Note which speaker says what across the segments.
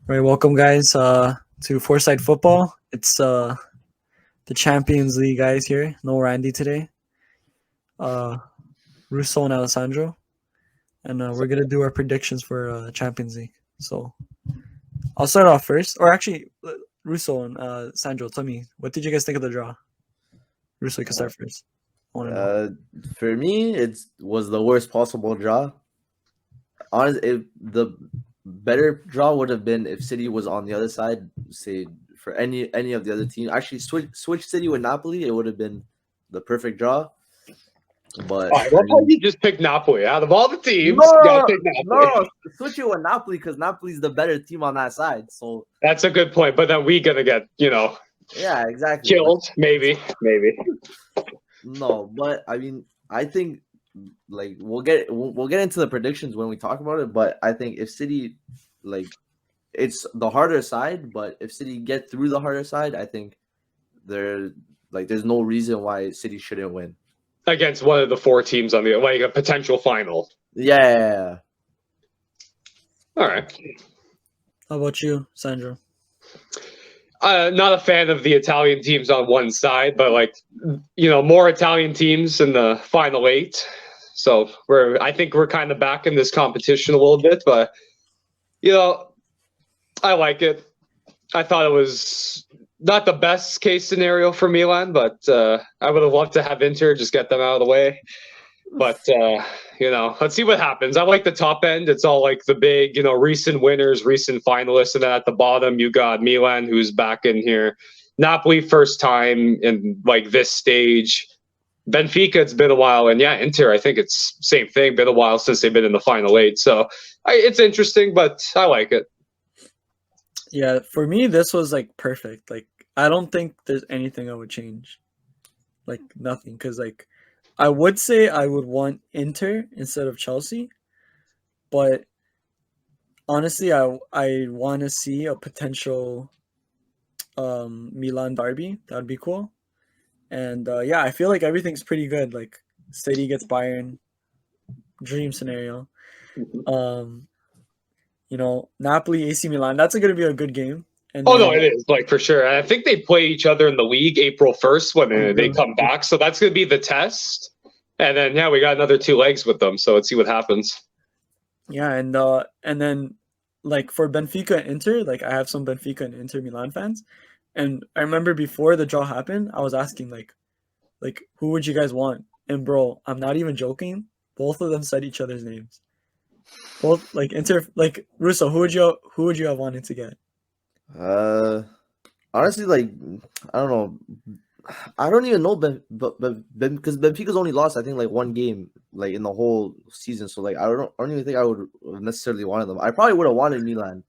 Speaker 1: All right, welcome guys to Foresight Football. It's the Champions League guys here. No Randy today. Russo and Alessandro, and we're gonna do our predictions for Champions League. So I'll start off first, or actually, Russo and Sandro, tell me, what did you guys think of the draw? Russo, you can start first. I want to know.
Speaker 2: For me, it was the worst possible draw. Honestly, the better draw would have been if City was on the other side. Say for any of the other teams. Actually, switch City with Napoli. It would have been the perfect draw. But
Speaker 3: I love how you just picked Napoli out of all the teams.
Speaker 2: No, switch it with Napoli because Napoli's the better team on that side. So
Speaker 3: that's a good point. But then we gonna get
Speaker 2: yeah, exactly
Speaker 3: killed. Maybe.
Speaker 2: No, but I mean, I think like we'll get into the predictions when we talk about it. But I think if City it's the harder side, but if City get through the harder side, I think there's no reason why City shouldn't win
Speaker 3: against one of the four teams on the a potential final.
Speaker 2: Yeah.
Speaker 3: All right.
Speaker 1: How about you, Sandro?
Speaker 3: Not a fan of the Italian teams on one side, but more Italian teams in the final eight. So I think we're kind of back in this competition a little bit, but I like it. I thought it was not the best case scenario for Milan, but I would have loved to have Inter just get them out of the way. But let's see what happens. I like the top end. It's all like the big, recent winners, recent finalists, and then at the bottom you got Milan, who's back in here. Napoli, first time in this stage. Benfica, it's been a while, and yeah, Inter, I think it's same thing. Been a while since they've been in the final eight, so it's interesting, but I like it.
Speaker 1: Yeah, for me, this was perfect. I don't think there's anything I would change. Nothing, because I would say I would want Inter instead of Chelsea, but honestly, I want to see a potential Milan derby. That'd be cool. And yeah, I feel like everything's pretty good. City gets Bayern, dream scenario. Napoli, AC Milan. That's going to be a good game.
Speaker 3: And no, it is for sure. And I think they play each other in the league April 1st when they come back. So that's going to be the test. And then we got another 2 legs with them. So let's see what happens.
Speaker 1: Yeah, and then for Benfica and Inter, I have some Benfica and Inter Milan fans, and I remember before the draw happened, I was asking who would you guys want? And bro, I'm not even joking. Both of them said each other's names. Both Inter, Russo. Who would you have wanted to get?
Speaker 2: Honestly, I don't know. I don't even know, because Benfica's only lost, I think, one game, in the whole season. So, I don't even think I would have necessarily wanted them. I probably would have wanted Milan.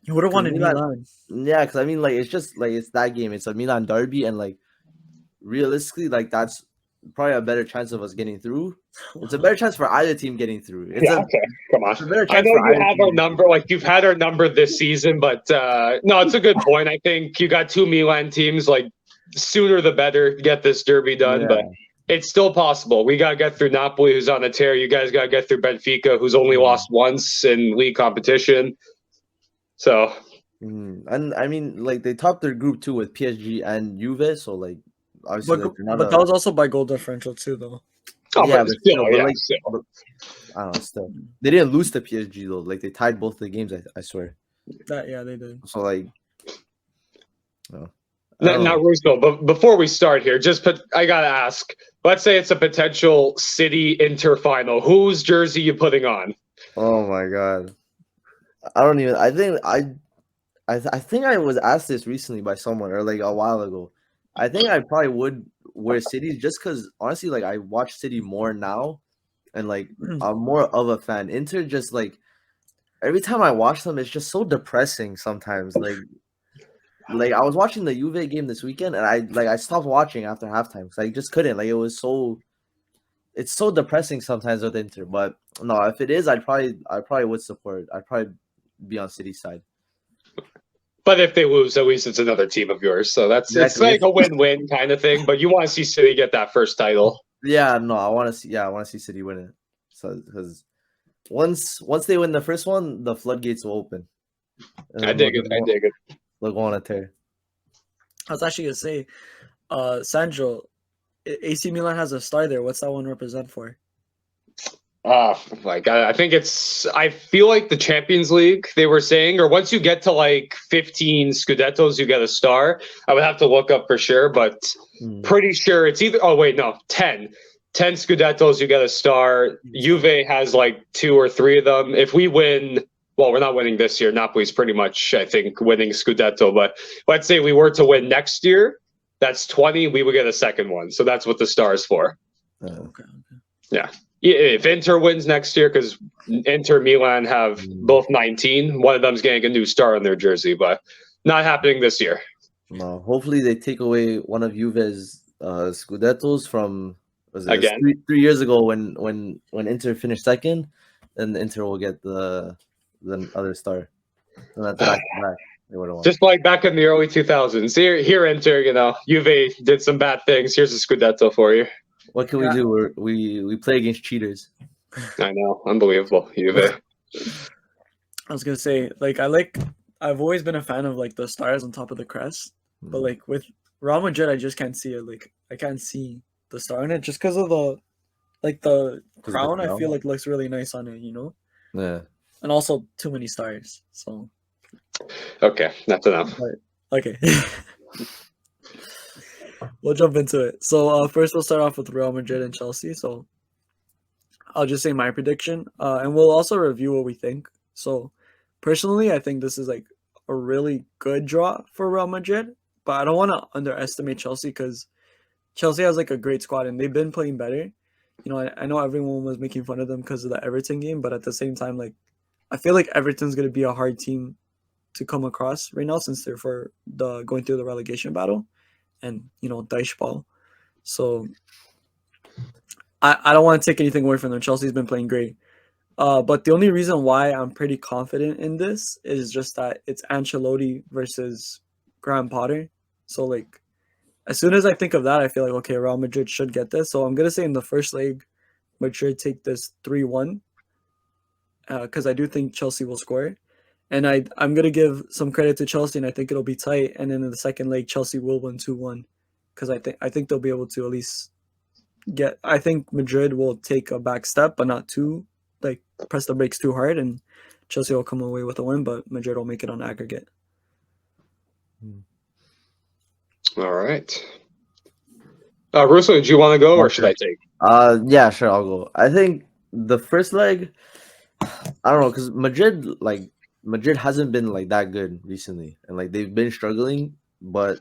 Speaker 1: You would have wanted Milan.
Speaker 2: Yeah, because I mean, it's just it's that game. It's a Milan derby, and realistically, that's probably a better chance of us getting through. It's a better chance for either team getting through.
Speaker 3: Okay, come on. I know you have our number. You've had our number this season, but no, it's a good point. I think you got 2 Milan teams. Sooner the better to get this derby done, but it's still possible. We got to get through Napoli, who's on a tear. You guys got to get through Benfica, who's only lost once in league competition. So,
Speaker 2: and I mean, they topped their group too with PSG and Juve. So, obviously,
Speaker 1: but that was also by goal differential too, though.
Speaker 3: Oh,
Speaker 2: yeah,
Speaker 3: but still.
Speaker 2: I don't know. Still, they didn't lose to PSG though. They tied both the games. I swear.
Speaker 1: They did.
Speaker 2: So
Speaker 3: no. Now, Russo, but before we start here, I gotta ask. Let's say it's a potential City Inter final. Whose jersey you putting on?
Speaker 2: Oh my god, I don't even. I think I was asked this recently by someone, or a while ago. I think I probably would wear City just because honestly, I watch City more now, and I'm more of a fan. Inter just every time I watch them, it's just so depressing sometimes. I was watching the Juve game this weekend, and I stopped watching after halftime because I just couldn't. It's so depressing sometimes with Inter. But no, if it is, I probably would support. I'd probably be on City's side.
Speaker 3: But if they lose, at least it's another team of yours. So it's a win-win kind of thing. But you want to see City get that first title.
Speaker 2: Yeah, no, I want to see City win it. So because once they win the first one, the floodgates will open. And
Speaker 3: I
Speaker 2: then
Speaker 3: dig it. I dig it.
Speaker 2: they'll go on a tear.
Speaker 1: I was actually gonna say, Sandro, AC Milan has a star there. What's that one represent for?
Speaker 3: Like I think it's. I feel like the Champions League they were saying, or once you get to like 15 Scudettos, you get a star. I would have to look up for sure, but pretty sure it's either. Oh wait, no, 10. 10 Scudettos, you get a star. Juve has like 2 or 3 of them. If we win, well, we're not winning this year. Napoli's pretty much, I think, winning Scudetto. But let's say we were to win next year, that's 20. We would get a second one. So that's what the star is for.
Speaker 1: Okay.
Speaker 3: Yeah. If Inter wins next year, because Inter Milan have both 19, one of them's getting a new star on their jersey, but not happening this year.
Speaker 2: No, hopefully they take away one of Juve's Scudettos from
Speaker 3: Again?
Speaker 2: 3 years ago when Inter finished second, then Inter will get the other star. And that's back to back. They would have won.
Speaker 3: Just like back in the early 2000s. Here, Inter, Juve did some bad things. Here's a Scudetto for you.
Speaker 2: What can we do? We play against cheaters.
Speaker 3: I know, unbelievable, Juve.
Speaker 1: I was gonna say, I've always been a fan of like the stars on top of the crest, but like with Real Madrid, I just can't see it. Like I can't see the star in it just because of the crown. I feel like looks really nice on it,
Speaker 2: Yeah.
Speaker 1: And also too many stars. So.
Speaker 3: Okay, that's enough.
Speaker 1: Okay. We'll jump into it. So first we'll start off with Real Madrid and Chelsea. So I'll just say my prediction, and we'll also review what we think. So personally, I think this is like a really good draw for Real Madrid, but I don't want to underestimate Chelsea because Chelsea has like a great squad and they've been playing better. I know everyone was making fun of them because of the Everton game, but at the same time, like I feel like Everton's gonna be a hard team to come across right now since they're going through the relegation battle. And Deichball. So I don't want to take anything away from them. Chelsea's been playing great. But the only reason why I'm pretty confident in this is just that it's Ancelotti versus Graham Potter. So like as soon as I think of that, I feel like okay, Real Madrid should get this. So I'm gonna say in the first leg, Madrid take this 3-1. Because I do think Chelsea will score. And I'm going to give some credit to Chelsea, and I think it'll be tight. And then in the second leg, Chelsea will win 2-1 because I think they'll be able to at least get – I think Madrid will take a back step, but not too – like press the brakes too hard, and Chelsea will come away with a win, but Madrid will make it on aggregate.
Speaker 3: All right. Russo, do you want to go or should I take?
Speaker 2: Yeah, sure, I'll go. I think the first leg, I don't know, because Madrid hasn't been like that good recently, and like they've been struggling. But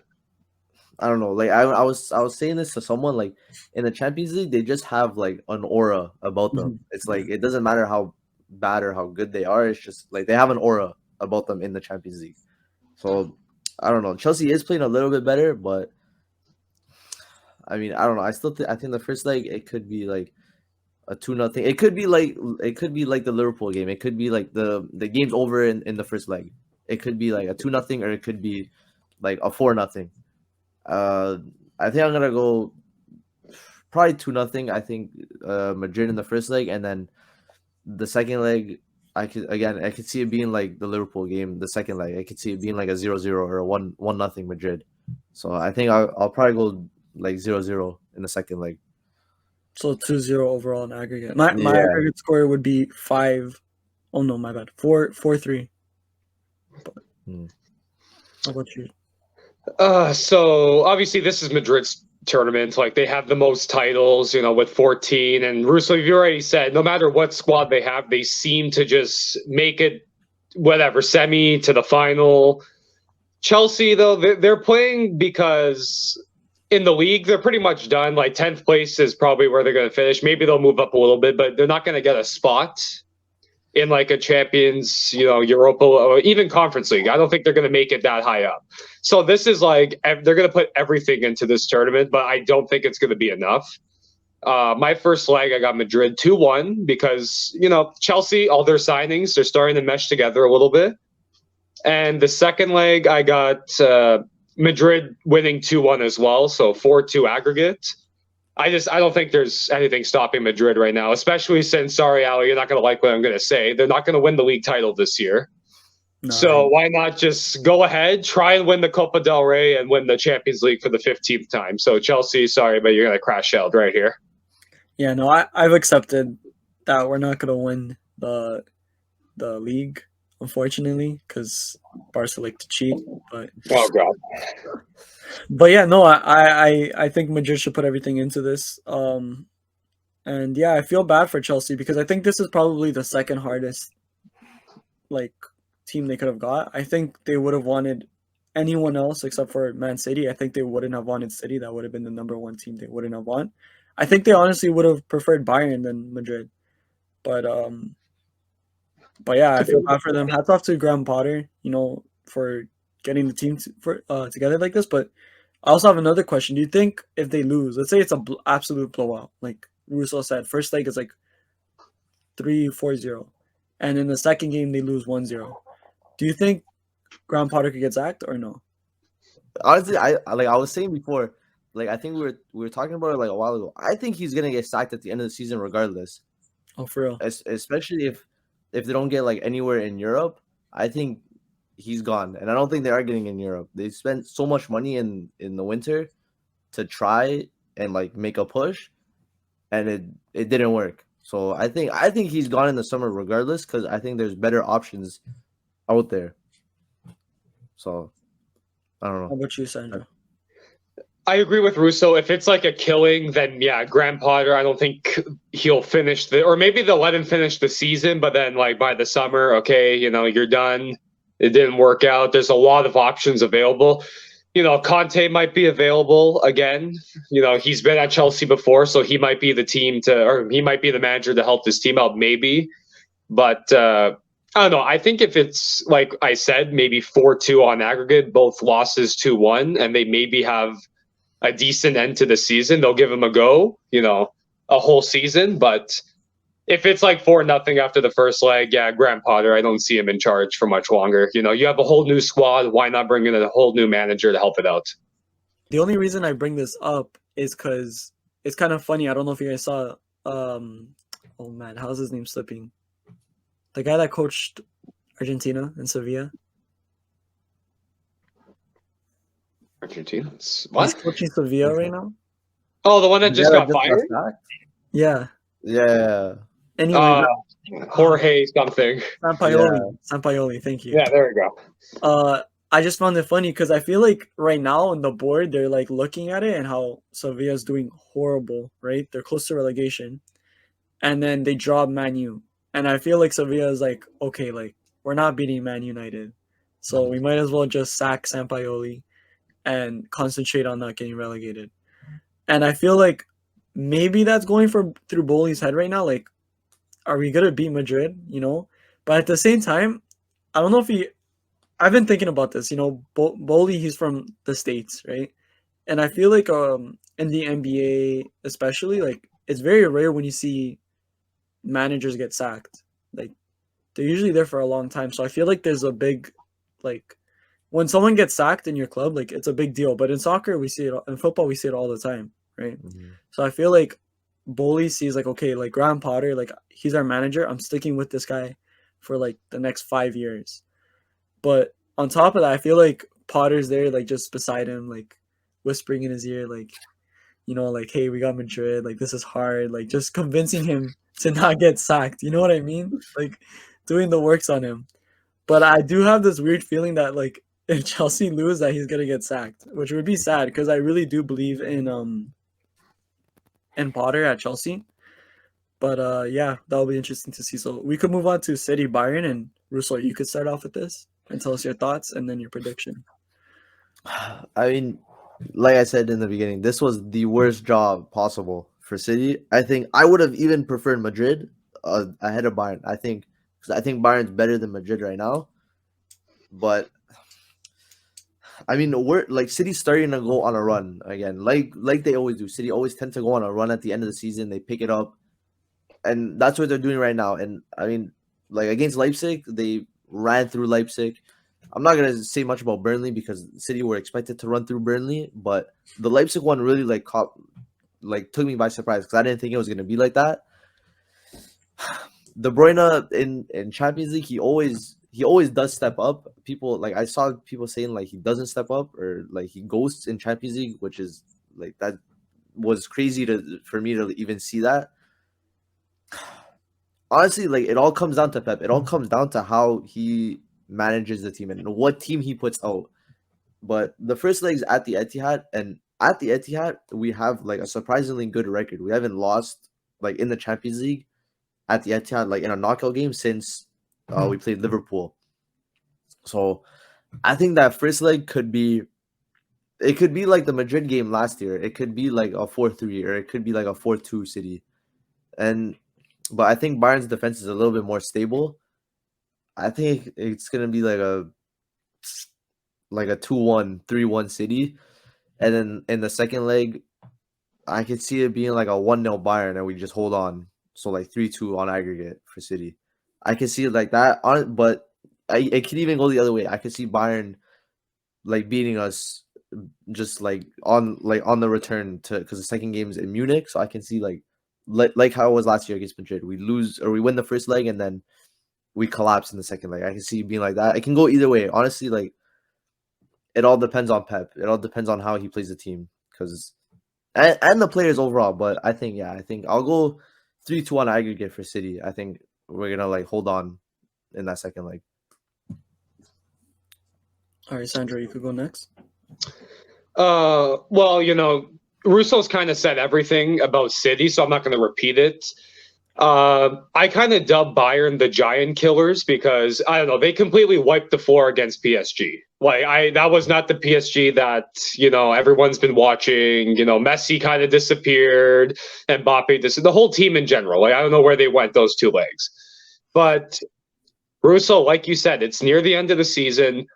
Speaker 2: I don't know. Like I was saying this to someone. Like in the Champions League, they just have like an aura about them. It's like it doesn't matter how bad or how good they are. It's just like they have an aura about them in the Champions League. So I don't know. Chelsea is playing a little bit better, but I mean I don't know. I think the first leg it could be like a 2-0. It could be like the Liverpool game. It could be like the game's over in the first leg. It could be like a 2-0 or it could be like a 4-0. I think I'm gonna go probably 2-0. I think Madrid in the first leg, and then the second leg I could see it being like the Liverpool game. The second leg I could see it being like a 0-0 or a 1-0 Madrid. So I think I'll probably go like 0-0 in the second leg.
Speaker 1: So 2-0 overall in aggregate. My aggregate score would be 5. Oh no, my bad. 4-3. How about you?
Speaker 3: So obviously this is Madrid's tournament. Like they have the most titles, with 14. And Russo, you already said, no matter what squad they have, they seem to just make it semi to the final. Chelsea, though, they're playing because in the league, they're pretty much done. Like 10th place is probably where they're going to finish. Maybe they'll move up a little bit, but they're not going to get a spot in like a Champions, Europa, or even Conference League. I don't think they're going to make it that high up. So this is like they're going to put everything into this tournament, but I don't think it's going to be enough. My first leg, I got Madrid 2-1 because, Chelsea, all their signings, they're starting to mesh together a little bit. And the second leg, I got Madrid winning 2-1 as well, so 4-2 aggregate. I don't think there's anything stopping Madrid right now, especially since, sorry, Ali, you're not going to like what I'm going to say. They're not going to win the league title this year.
Speaker 1: No,
Speaker 3: So why not just go ahead, try and win the Copa del Rey and win the Champions League for the 15th time? So Chelsea, sorry, but you're gonna crash out right here.
Speaker 1: yeah, no, I've accepted that we're not gonna win the league, unfortunately, because Barca like to cheat.
Speaker 3: Oh god.
Speaker 1: But yeah, no, I think Madrid should put everything into this. And yeah, I feel bad for Chelsea because I think this is probably the second hardest like team they could have got. I think they would have wanted anyone else except for Man City. I think they wouldn't have wanted City. That would have been the number one team they wouldn't have won. I think they honestly would have preferred Bayern than Madrid. But um but yeah, I feel bad for them. Hats off to Graham Potter, for getting the team together like this. But I also have another question. Do you think if they lose, let's say it's a absolute blowout, like Russo said, first leg is like 3-4-0, and in the second game they lose 1-0. Do you think Graham Potter could get sacked or no?
Speaker 2: Honestly, I was saying before, like I think we were talking about it like a while ago. I think he's gonna get sacked at the end of the season regardless.
Speaker 1: Oh, for real?
Speaker 2: Especially if they don't get like anywhere in Europe. I think he's gone, and I don't think they are getting in Europe. They spent so much money in the winter to try and like make a push, and it didn't work. So I think he's gone in the summer regardless because I think there's better options out there. So I don't
Speaker 1: How
Speaker 2: know.
Speaker 1: about you, Sandra?
Speaker 3: I agree with Russo. If it's like a killing, then yeah, Graham Potter, I don't think he'll finish or maybe they'll let him finish the season, but then like by the summer, okay, you're done. It didn't work out. There's a lot of options available. Conte might be available again. He's been at Chelsea before, so he might be the or he might be the manager to help this team out, maybe. But I don't know. I think if it's like I said, maybe 4-2 on aggregate, both losses 2-1, and they maybe have a decent end to the season, they'll give him a go, a whole season. But if it's like 4-0 after the first leg, yeah, Graham Potter, I don't see him in charge for much longer. You have a whole new squad. Why not bring in a whole new manager to help it out?
Speaker 1: The only reason I bring this up is because it's kind of funny. I don't know if you guys saw. Oh man, how's his name slipping? The guy that coached Argentina and Sevilla.
Speaker 3: Argentina?
Speaker 1: He's
Speaker 3: What?
Speaker 1: coaching Sevilla right now.
Speaker 3: Oh, the one that just
Speaker 2: Yeah,
Speaker 3: got fired?
Speaker 2: sacked?
Speaker 1: Yeah.
Speaker 2: Yeah.
Speaker 1: Anyway,
Speaker 3: Jorge something.
Speaker 1: Sampaoli. Sampaoli. Thank you.
Speaker 3: Yeah, there we go.
Speaker 1: I just found it funny because I feel like right now on the board they're like looking at it and how Sevilla's doing horrible, right? They're close to relegation, and then they drop Man U, and I feel like Sevilla is like, okay, like we're not beating Man United, so we might as well just sack Sampaoli and concentrate on not getting relegated. And I feel like maybe that's going through Bowley's head right now. Like, are we gonna beat Madrid? But at the same time, I don't know if he. I've been thinking about this. Bowley, he's from the States, right? And I feel like in the NBA, especially, like it's very rare when you see managers get sacked. Like they're usually there for a long time. So I feel like there's a big, like, when someone gets sacked in your club, like it's a big deal. But in soccer, we see it. In football, we see it all the time, right?
Speaker 2: Mhm.
Speaker 1: So I feel like Bowley sees like, okay, like Graham Potter, like he's our manager. I'm sticking with this guy for like the next 5 years. But on top of that, I feel like Potter's there, like just beside him, like whispering in his ear, like, like, hey, we got Madrid, like this is hard, like just convincing him to not get sacked. You know what I mean? Like doing the works on him. But I do have this weird feeling that like if Chelsea lose, that he's gonna get sacked, which would be sad because I really do believe in Potter at Chelsea. But yeah, that'll be interesting to see. So we could move on to City Bayern, and Russo, you could start off with this and tell us your thoughts and then your prediction.
Speaker 2: I mean, like I said in the beginning, this was the worst job possible for City. I think I would have even preferred Madrid ahead of Bayern. Because I think Bayern's better than Madrid right now. But I mean, we're like City's starting to go on a run again, like they always do. City always tend to go on a run at the end of the season. They pick it up, and that's what they're doing right now. And I mean, like against Leipzig, they ran through Leipzig. I'm not gonna say much about Burnley because City were expected to run through Burnley, but the Leipzig one really took me by surprise because I didn't think it was gonna be like that. De Bruyne in Champions League, he always does step up. People like I saw people saying like he doesn't step up or like he ghosts in Champions League, which is like that was crazy for me to even see that. Honestly, like it all comes down to Pep. It all comes down to how he manages the team and what team he puts out. But the first leg's at the Etihad, and at the Etihad, we have like a surprisingly good record. We haven't lost like in the Champions League at the Etihad, like in a knockout game since we played Liverpool. So I think that first leg could be, it could be like the Madrid game last year. It could be like a 4-3 or it could be like a 4-2 City. But I think Bayern's defense is a little bit more stable. I think it's gonna be like a 2-1, 3-1 City. And then in the second leg, I could see it being like a 1-0 Bayern and we just hold on. So like 3-2 on aggregate for City. I can see it like that but it could even go the other way. I could see Bayern like beating us just like on the return to, because the second game is in Munich. So I can see like how it was last year against Madrid. We lose or we win the first leg and then we collapse in the second leg. I can see it being like that. It can go either way. Honestly, like it all depends on Pep. It all depends on how he plays the team and the players overall. But I think I'll go 3-2 on aggregate for City. I think we're gonna like hold on in that second leg.
Speaker 1: All right, Sandro, you could go next.
Speaker 3: Well, Russo's kind of said everything about City, so I'm not going to repeat it. I kind of dub Bayern the giant killers because I don't know, they completely wiped the floor against PSG. Like that was not the PSG that everyone's been watching. Messi kind of disappeared, and Mbappe the whole team in general. Like I don't know where they went those 2 legs, but Russo, like you said, it's near the end of the season.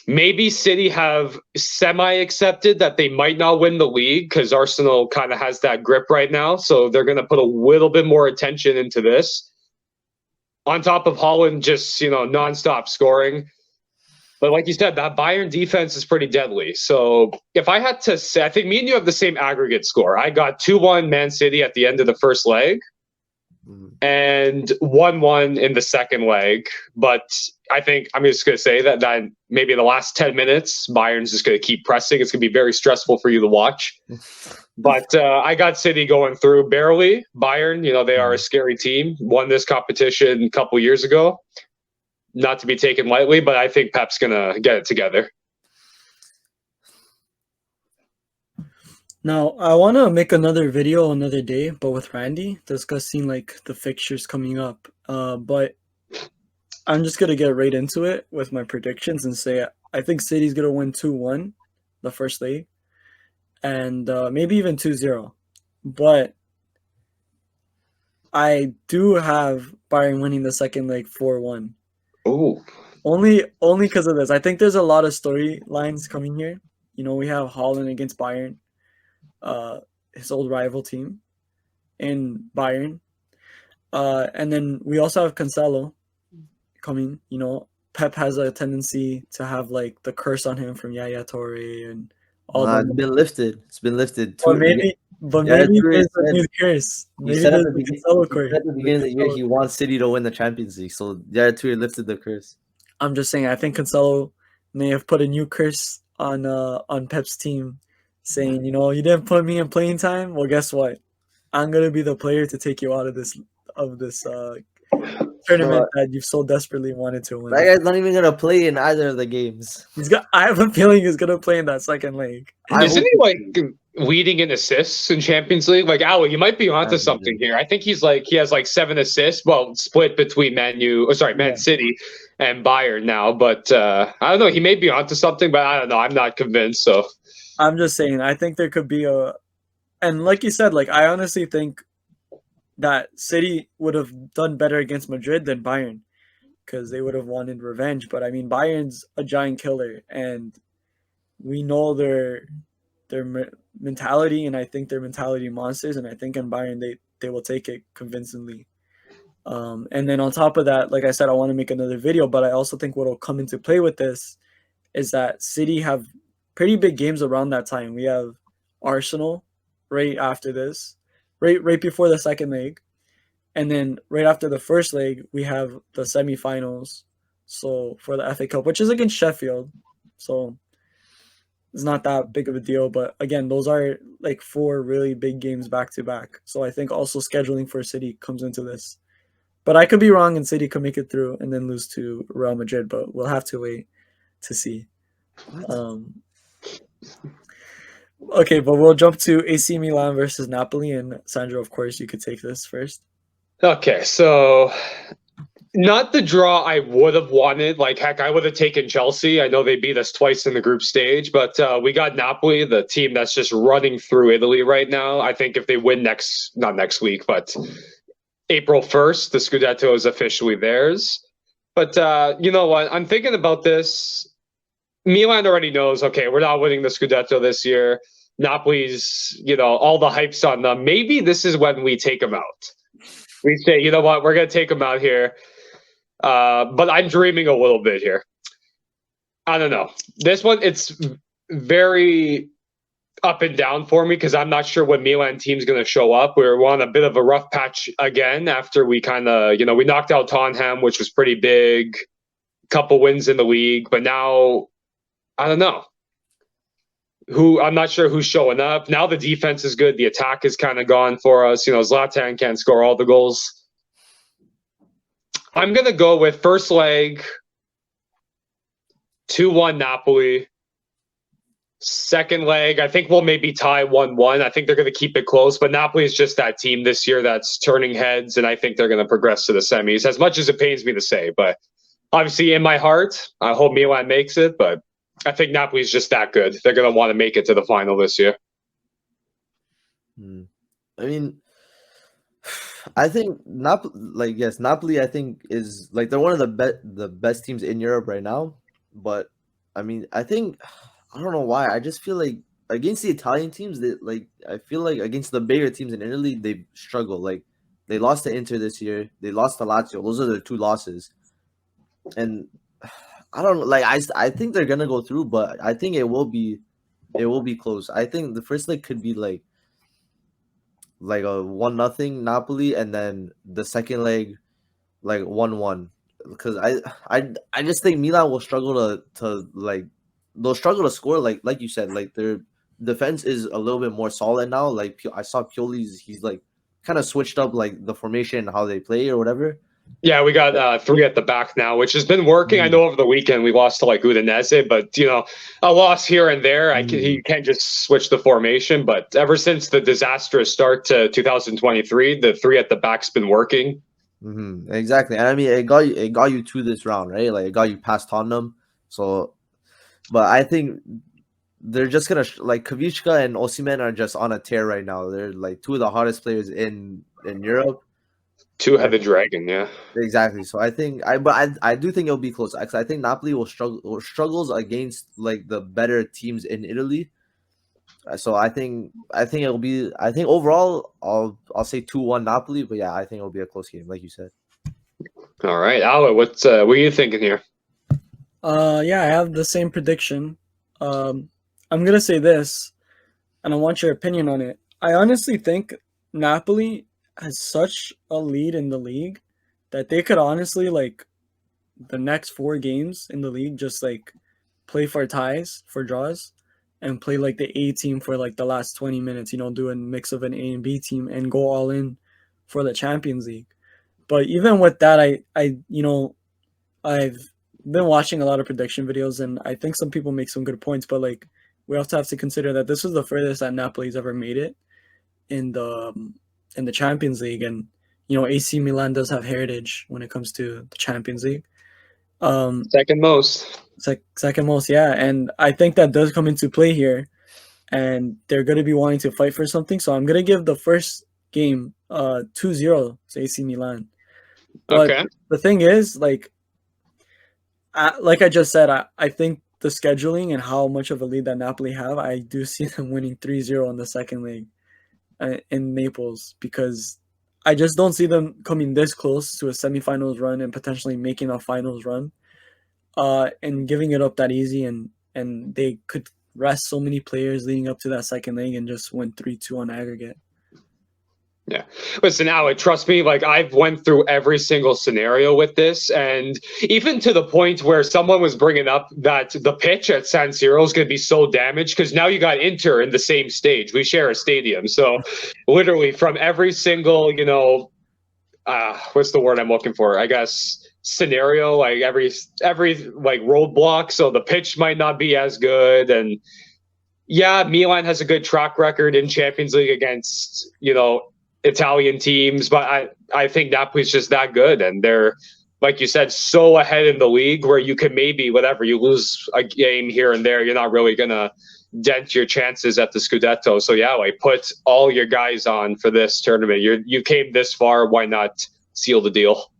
Speaker 3: Maybe City have semi-accepted that they might not win the league because Arsenal kind of has that grip right now. So they're going to put a little bit more attention into this. On top of Holland just, nonstop scoring. But like you said, that Bayern defense is pretty deadly. So if I had to say, I think me and you have the same aggregate score. I got 2-1 Man City at the end of the first leg and 1-1 in the second leg. But I think I'm just going to say that maybe in the last 10 minutes, Bayern's just going to keep pressing. It's going to be very stressful for you to watch. But I got City going through barely. Bayern, they are a scary team. Won this competition a couple years ago. Not to be taken lightly, but I think Pep's going to get it together.
Speaker 1: Now, I want to make another video another day, but with Randy, discussing like the fixtures coming up. But I'm just going to get right into it with my predictions and say I think City's going to win 2-1 the first leg and maybe even 2-0. But I do have Bayern winning the second leg 4-1.
Speaker 3: Oh.
Speaker 1: Only because of this. I think there's a lot of storylines coming here. We have Holland against Bayern. His old rival team in Bayern. And then we also have Cancelo coming. Pep has a tendency to have like the curse on him from Yaya Toure and all that.
Speaker 2: It's been lifted. It's been lifted.
Speaker 1: Maybe there's a new curse. Maybe there's a Cancelo curse.
Speaker 2: At the beginning of the year, he wants City to win the Champions League. So Yaya Toure lifted the curse.
Speaker 1: I'm just saying, I think Cancelo may have put a new curse on Pep's team, saying, you didn't put me in playing time. Well, guess what? I'm gonna be the player to take you out of this tournament that you've so desperately wanted to win.
Speaker 2: That guy's not even gonna play in either of the games.
Speaker 1: I have a feeling he's gonna play in that second leg.
Speaker 3: Isn't he like leading in assists in Champions League? Like, Ali, you might be onto something here. I think he has like 7 assists. Well, split between Man City and Bayern now. But I don't know. He may be onto something, but I don't know. I'm not convinced. So
Speaker 1: I'm just saying. I think there could be and like you said, like I honestly think that City would have done better against Madrid than Bayern because they would have wanted revenge. But I mean, Bayern's a giant killer, and we know their mentality, and I think they're mentality monsters. And I think in Bayern they will take it convincingly. And then on top of that, like I said, I want to make another video, but I also think what will come into play with this is that City have pretty big games around that time. We have Arsenal right after this, right before the second leg. And then right after the first leg, we have the semifinals. So for the FA Cup, which is against Sheffield, so it's not that big of a deal. But again, those are like 4 really big games back to back. So I think also scheduling for City comes into this. But I could be wrong, and City could make it through and then lose to Real Madrid. But we'll have to wait to see. Okay, but we'll jump to AC Milan versus Napoli, and Sandro, of course, you could take this first.
Speaker 3: Okay, so not the draw I would have wanted. Like, heck, I would have taken Chelsea. I know they beat us twice in the group stage, but we got Napoli, the team that's just running through Italy right now. I think if they win not next week, but April 1st, the Scudetto is officially theirs. But you know what? I'm thinking about this. Milan already knows, okay, we're not winning the Scudetto this year. Napoli's, all the hype's on them. Maybe this is when we take them out. We say, you know what, we're going to take them out here. But I'm dreaming a little bit here. I don't know. This one, it's very up and down for me because I'm not sure what Milan team's going to show up. We're on a bit of a rough patch again after we kind of, we knocked out Tottenham, which was pretty big. Couple wins in the league, but now I don't know. I'm not sure who's showing up. Now the defense is good. The attack is kind of gone for us. Zlatan can't score all the goals. I'm going to go with first leg 2-1 Napoli. Second leg, I think we'll maybe tie 1-1. I think they're going to keep it close, but Napoli is just that team this year that's turning heads, and I think they're going to progress to the semis, as much as it pains me to say. But obviously, in my heart, I hope Milan makes it, but I think Napoli is just that good. They're going to want to make it to the final this year.
Speaker 2: I mean, I think Napoli, I think is like they're one of the best teams in Europe right now. But I mean, I don't know why. I just feel like against the Italian teams, I feel like against the bigger teams in Italy, they struggle. Like they lost to Inter this year, they lost to Lazio. Those are their 2 losses, and I don't like. I think they're gonna go through, but I think it will be close. I think the first leg could be like a 1-0 Napoli, and then the second leg like 1-1. Because I just think Milan will struggle they'll struggle to score like you said, like their defense is a little bit more solid now. Like I saw he's like kind of switched up like the formation and how they play or whatever.
Speaker 3: Yeah, we got 3 at the back now, which has been working. I know over the weekend we lost to like Udinese, but a loss here and there. You can't just switch the formation. But ever since the disastrous start to 2023, the 3 at the back's been working.
Speaker 2: Exactly, and I mean it got you to this round, right? Like it got you past Tottenham. So, but I think they're just gonna like Kavicka and Osimhen are just on a tear right now. They're like 2 of the hottest players in Europe.
Speaker 3: 2-headed dragon, yeah.
Speaker 2: Exactly. So I think I do think it'll be close. I think Napoli will struggles against like the better teams in Italy. So I think it'll be. I think overall I'll say 2-1 Napoli, but yeah, I think it'll be a close game, like you said.
Speaker 3: All right, Ala, what are you thinking here?
Speaker 1: Yeah, I have the same prediction. I'm gonna say this, and I want your opinion on it. I honestly think Napoli has such a lead in the league that they could honestly like the next 4 games in the league just like play for ties, for draws, and play like the A team for like the last 20 minutes, do a mix of an A and B team and go all in for the Champions League. But even with that, I've been watching a lot of prediction videos, and I think some people make some good points, but like we also have to consider that this was the furthest that Napoli's ever made it in the Champions League, and AC Milan does have heritage when it comes to the Champions League.
Speaker 3: Second most.
Speaker 1: Second most, yeah, and I think that does come into play here, and they're going to be wanting to fight for something. So I'm going to give the first game 2-0 to AC Milan. But
Speaker 3: okay.
Speaker 1: The thing is, like I just said, I think the scheduling and how much of a lead that Napoli have, I do see them winning 3-0 in the second leg in Naples, because I just don't see them coming this close to a semifinals run and potentially making a finals run, and giving it up that easy, and they could rest so many players leading up to that second leg and just win 3-2 on aggregate.
Speaker 3: Yeah. Listen, Alec, trust me, like I've went through every single scenario with this, and even to the point where someone was bringing up that the pitch at San Siro is going to be so damaged because now you got Inter in the same stage. We share a stadium. So literally from every single, what's the word I'm looking for? I guess scenario, like every like roadblock. So the pitch might not be as good. And yeah, Milan has a good track record in Champions League against, Italian teams, but I think Napoli's just that good, and they're, like you said, so ahead in the league where you can maybe whatever you lose a game here and there, you're not really gonna dent your chances at the Scudetto. So yeah, like put all your guys on for this tournament. You came this far, why not seal the deal?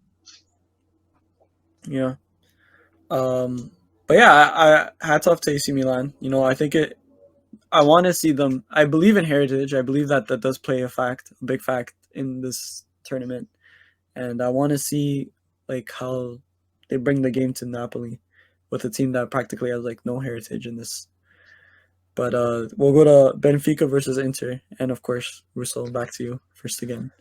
Speaker 1: Yeah. But yeah, I hats off to AC Milan. I think I want to see them. I believe in heritage. I believe that does play a big fact in this tournament, and I want to see like how they bring the game to Napoli with a team that practically has like no heritage in this. But we'll go to Benfica versus Inter, and of course, Russo, back to you first again.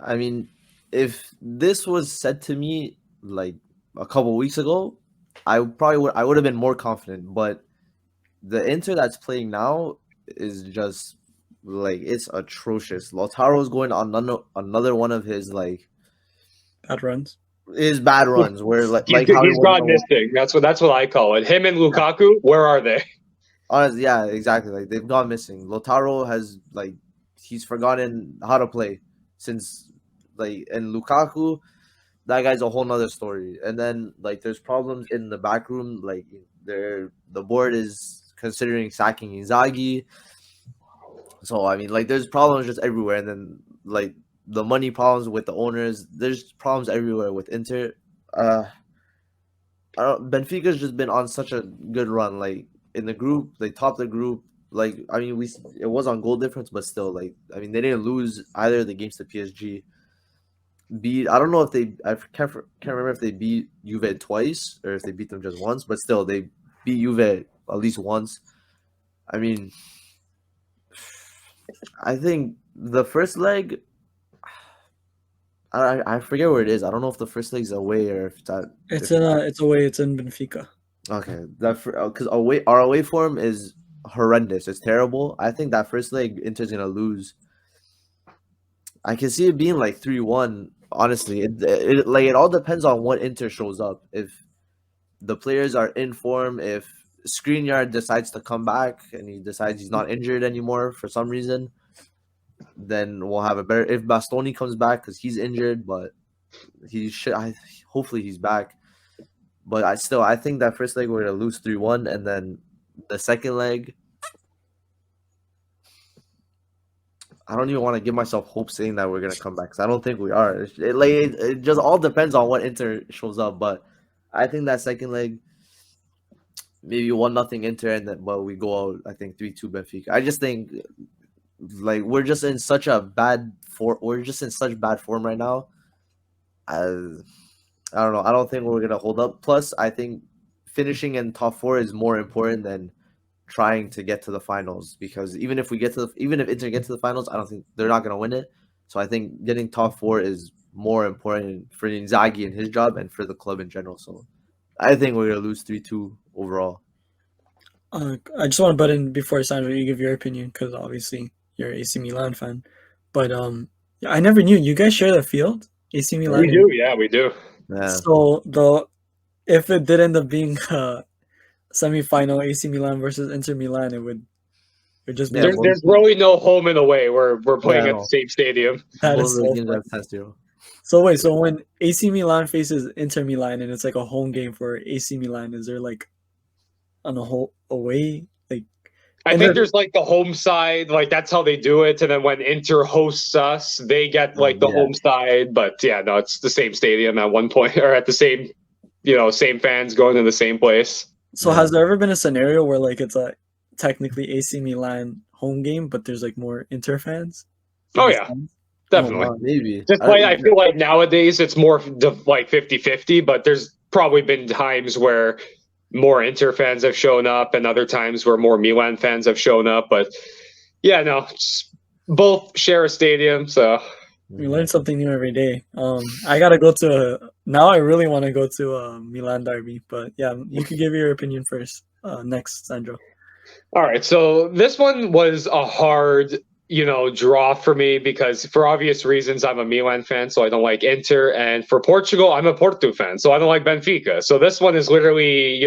Speaker 2: I mean, if this was said to me like a couple weeks ago, I would have been more confident. But the Inter that's playing now is just like it's atrocious. Lautaro's going on another one of his
Speaker 1: Bad runs.
Speaker 2: his bad runs where
Speaker 3: He's
Speaker 2: how he
Speaker 3: he's
Speaker 2: was
Speaker 3: gone missing. That's what I call it. Him and Lukaku, where are they?
Speaker 2: honestly, yeah, exactly. Like they've gone missing. Lautaro has he's forgotten how to play since and Lukaku, that guy's a whole nother story. And then there's problems in the back room. The board is considering sacking Inzaghi. So I mean, there's problems just everywhere. And then the money problems with the owners. There's problems everywhere with Inter. Benfica's just been on such a good run. In the group, they topped the group. I mean, it was on goal difference, but still, I mean, they didn't lose either of the games to PSG. I don't know if I can't remember if they beat Juve twice or if they beat them just once, but still they beat Juve at least once. I mean, I think the first leg, I forget where it is. I don't know if the first leg's away or if that.
Speaker 1: It's away. It's in Benfica.
Speaker 2: Okay, because our away form is horrendous. It's terrible. I think that first leg Inter's gonna lose. I can see it being 3-1. Honestly, it all depends on what Inter shows up. If the players are in form, if Skriniar decides to come back and he decides he's not injured anymore for some reason, then we'll have a better. If Bastoni comes back because he's injured, but he should. Hopefully he's back. But I think that first leg we're gonna lose 3-1, and then the second leg, I don't even want to give myself hope saying that we're gonna come back because I don't think we are. It just all depends on what Inter shows up. But I think that second leg, maybe 1-0 Inter, and then we go out. I think 3-2 Benfica. I just think we're just in such bad form right now. I don't know. I don't think we're gonna hold up. Plus, I think finishing in top 4 is more important than trying to get to the finals, because even if Inter get to the finals, I don't think they're not going to win it. So I think getting top 4 is more important for Inzaghi and his job and for the club in general. So I think we're going to lose 3-2 overall.
Speaker 1: I just want to butt in before Sandra, you give your opinion, because obviously you're an AC Milan fan. But I never knew you guys share the field. AC Milan.
Speaker 3: We do, yeah, we do.
Speaker 2: Yeah.
Speaker 1: So if it did end up being semi-final AC Milan versus Inter Milan, it would just be.
Speaker 3: There's really no home and away. We're playing at the same stadium.
Speaker 1: That is so wait, so when AC Milan faces Inter Milan and it's a home game for AC Milan, is there on a whole away
Speaker 3: I think there's the home side, that's how they do it, and then when Inter hosts us, they get the home side. But yeah, no, it's the same stadium at one point, or at the same, same fans going to the same place.
Speaker 1: So has there ever been a scenario where it's a technically AC Milan home game, but there's more Inter fans?
Speaker 3: Oh yeah, definitely.
Speaker 2: Maybe.
Speaker 3: Just I feel like nowadays it's more 50-50, but there's probably been times where more Inter fans have shown up and other times where more Milan fans have shown up. But yeah, no, both share a stadium, so
Speaker 1: We learn something new every day. I gotta go to now. I really want to go to Milan derby, but yeah, you can give your opinion first. Next, Sandro.
Speaker 3: all right. So this one was a hard, draw for me because for obvious reasons I'm a Milan fan, so I don't like Inter, and for Portugal I'm a Porto fan, so I don't like Benfica. So this one is literally,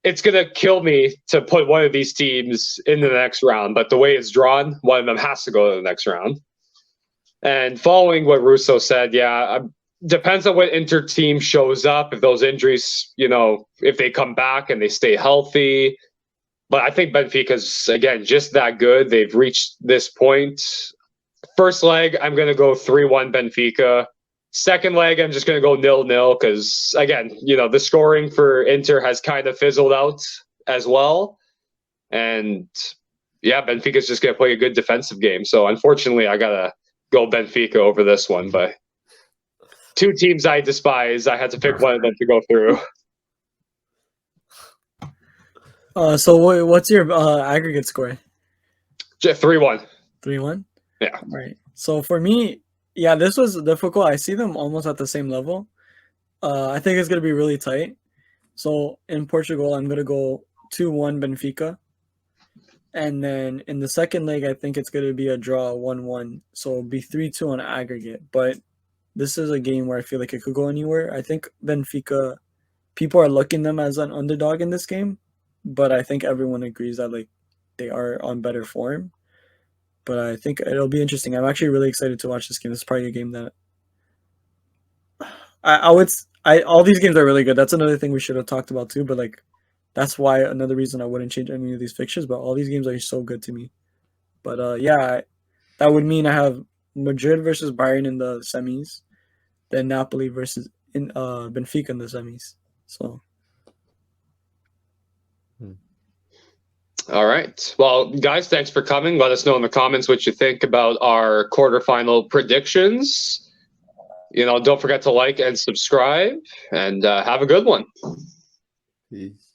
Speaker 3: it's gonna kill me to put one of these teams in the next round. But the way it's drawn, one of them has to go to the next round. And following what Russo said, yeah, depends on what Inter team shows up. If those injuries, if they come back and they stay healthy. But I think Benfica's, again, just that good. They've reached this point. First leg, I'm going to go 3-1 Benfica. Second leg, I'm just going to go 0-0 because, again, the scoring for Inter has kind of fizzled out as well. And, yeah, Benfica's just going to play a good defensive game. So, unfortunately, I got to go Benfica over this one. But two teams I despise, I had to pick one of them to go through.
Speaker 1: So what's your aggregate score?
Speaker 3: 3-1.
Speaker 1: 3-1?
Speaker 3: Yeah.
Speaker 1: All right. So for me, yeah, this was difficult. I see them almost at the same level. I think it's going to be really tight. So in Portugal, I'm going to go 2-1 Benfica. And then in the second leg, I think it's going to be a draw 1-1. So it'll be 3-2 on aggregate. But this is a game where I feel like it could go anywhere. I think Benfica, people are looking them as an underdog in this game. But I think everyone agrees that like they are on better form. But I think it'll be interesting. I'm actually really excited to watch this game. This is probably a game that all these games are really good. That's another thing we should have talked about too. But like, that's why another reason I wouldn't change any of these fixtures. But all these games are so good to me. But yeah, that would mean I have Madrid versus Bayern in the semis, then Napoli versus Benfica in the semis. So.
Speaker 3: All right. Well, guys, thanks for coming. Let us know in the comments what you think about our quarterfinal predictions. Don't forget to like and subscribe, and have a good one.
Speaker 2: Peace.